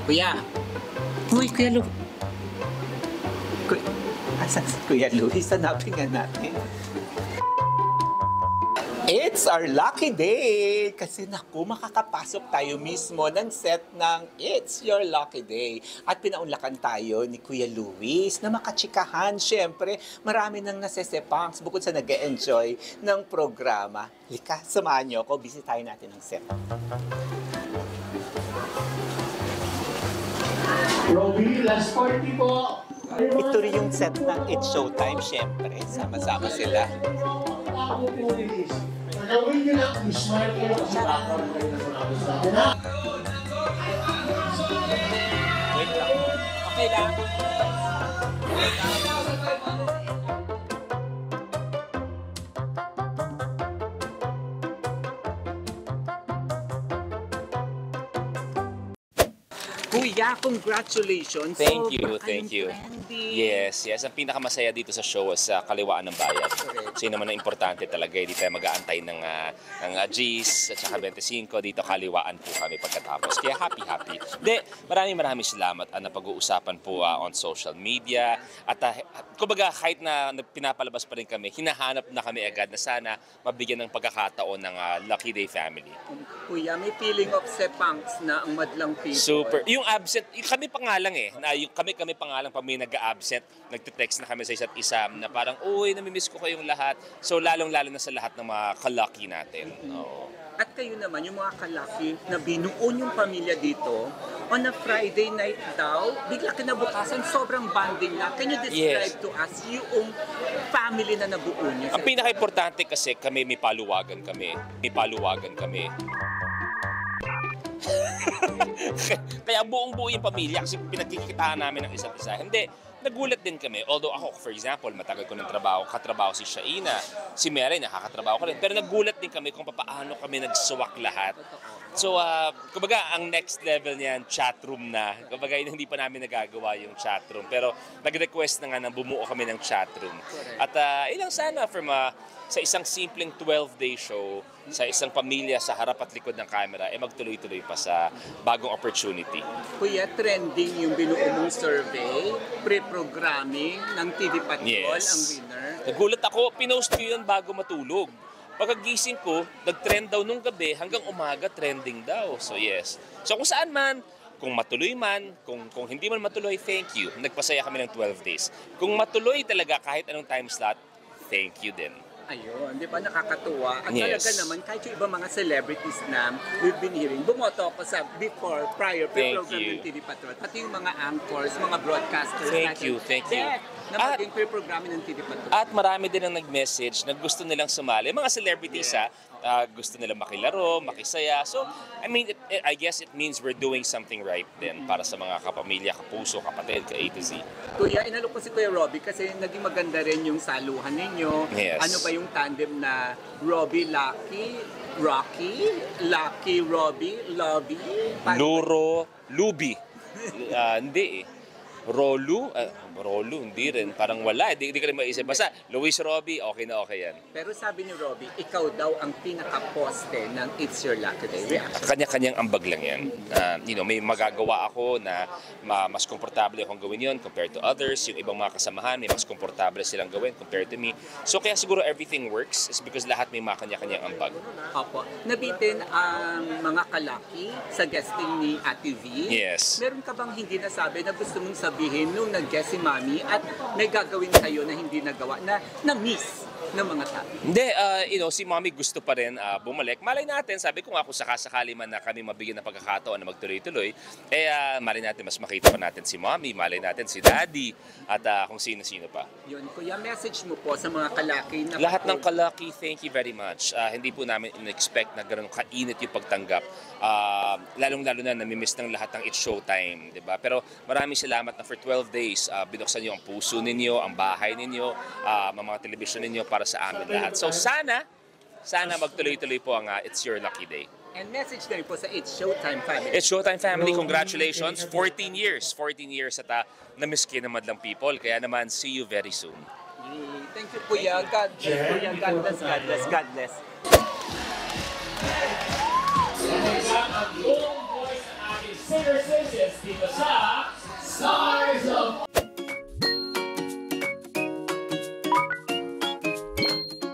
Kuya. Uy, Kuya Lu. Asan si Kuya Luis? Hanapin nga natin. It's our lucky day! Kasi naku, makakapasok tayo mismo ng set ng It's Your Lucky Day. At pinaunlakan tayo ni Kuya Luis na makachikahan. Siyempre, marami nang nasesepangs bukod sa nag-enjoy ng programa. Lika, samahan niyo ako. Bisitahin natin ang set. Robby, last party po! Ito rin yung set ng It's Showtime, siyempre. Sama-sama sila. Ako po release. Gawin nyo lang, smile po kasi background kayo na sa Wait lang. Okay lang. Kuya, congratulations! Thank you, Sobra thank you. kayong trending. Yes. Ang pinakamasaya dito sa show is sa kaliwaan ng bayan. So yun naman ang importante talaga. Hindi tayo mag-aantay ng G's at saka 25. Dito kaliwaan po kami pagkatapos. Kaya happy. Hindi, maraming salamat na pag-uusapan po on social media. At kumbaga kahit na pinapalabas pa rin kami, hinahanap na kami agad na sana mabigyan ng pagkakataon ng Lucky Day family. Kuya, may feeling of sepangs na ang madlang people. Super. Yung absent, kami pa nga lang kami pa nga lang pag may nag-absent, nagte-text na kami sa isa't isa na parang, uy, namimiss ko kayong lahat. So, lalong-lalo na sa lahat ng mga kalaki natin. Oo. At kayo naman, yung mga kalaki na binuo yung pamilya dito, on a Friday night daw, bigla kinabukasan, sobrang bonding na. Can you describe to us yung family na nabuo niyo? Ang pinaka-importante kasi kami may paluwagan kami. Kaya buong-buo yung pamilya kasi pinagkikitaan namin ng isa't isa. Hindi, nagulat din kami. Although ako, for example, matagal ko ng katrabaho si Shaina, si Mary, nakakatrabaho ko rin. Pero nagulat din kami kung paano kami nagsuwak lahat. So, kumbaga, ang next level niyan, chatroom na. Kumbaga, hindi pa namin nagagawa yung chatroom. Pero nag-request na nga na bumuo kami ng chatroom. At ilang sana sa isang simpleng 12-day show, sa isang pamilya sa harap at likod ng camera, magtuloy-tuloy pa sa bagong opportunity. Kuya, trending yung binuo mong survey, pre-programming ng TV Patrol, ang winner. Nagulat ako, pinost ko yun bago matulog. Pagkagising ko, nag-trend daw nung gabi, hanggang umaga trending daw. So yes. So kung saan man, kung matuloy man, kung hindi man matuloy, thank you. Nagpasaya kami ng 12 days. Kung matuloy talaga kahit anong time slot, thank you din. Ayun, di ba nakakatuwa? At Yes. talaga naman, kahit yung ibang mga celebrities na we've been hearing, bumoto ako sa prior pre-program ng TV Patrol. Pati yung mga anchors, mga broadcasters Thank you. na maging pre-program ng TV Patrol. At marami din ang nag-message na gusto nilang sumali. Mga celebrities gusto nilang makilaro, makisaya. So, I guess it means we're doing something right din para sa mga kapamilya, kapuso, kapatid, ka A to Z. Kuya, inalok ko si Kuya Robby kasi naging maganda rin yung saluhan ninyo. Yes. Ano ba yung tandem na Robby, Rocky, Robby, Lobby? Luro, Luby. Hindi Rolu, hindi rin. Parang wala. Hindi ka rin maisip. Basta, Luis Robby, okay na okay yan. Pero sabi ni Robby, ikaw daw ang pinaka-poste ng It's Your Lucky Day reaction. Kanya-kanyang ambag lang yan. May magagawa ako na mas komportable akong gawin yon compared to others. Yung ibang mga kasamahan, may mas komportable silang gawin compared to me. So kaya siguro everything works is because lahat may mga kanya-kanyang ambag. Opo. Nabitin ang mga kalaki sa guesting ni Ate V. Yes. Meron ka bang hindi nasabi na gusto mong sabihin nung nag-guest si Mami at may gagawin kayo na hindi nagawa na miss ng mga tao? Hindi, si Mommy gusto pa rin bumalik. Malay natin, sabi ko nga kung sakasakali man na kami mabigyan ng pagkakataon na magtuloy-tuloy, malay natin mas makita pa natin si Mommy, malay natin si Daddy, at kung sino-sino pa. Yun, Kuya, message mo po sa mga kalaki na... Lahat ng kalaki, thank you very much. Hindi po namin in-expect na gano'ng kainit yung pagtanggap. Lalong-lalo na namimiss ng lahat ng It's Showtime, di ba? Pero maraming salamat na for 12 days, binuksan niyo ang puso ninyo, ang bahay ninyo, mga television ninyo para sa amin lahat. So sana magtuloy-tuloy po ang It's Your Lucky Day. And message na rin po sa It's Showtime family. It's Showtime family, congratulations. 14 years at na-miss kayo ng madlang people. Kaya naman, see you very soon. Thank you, Kuya. God bless, Kuya. God bless, God bless, God bless. Ang buong voice ng aking singer-singers, Di ba sa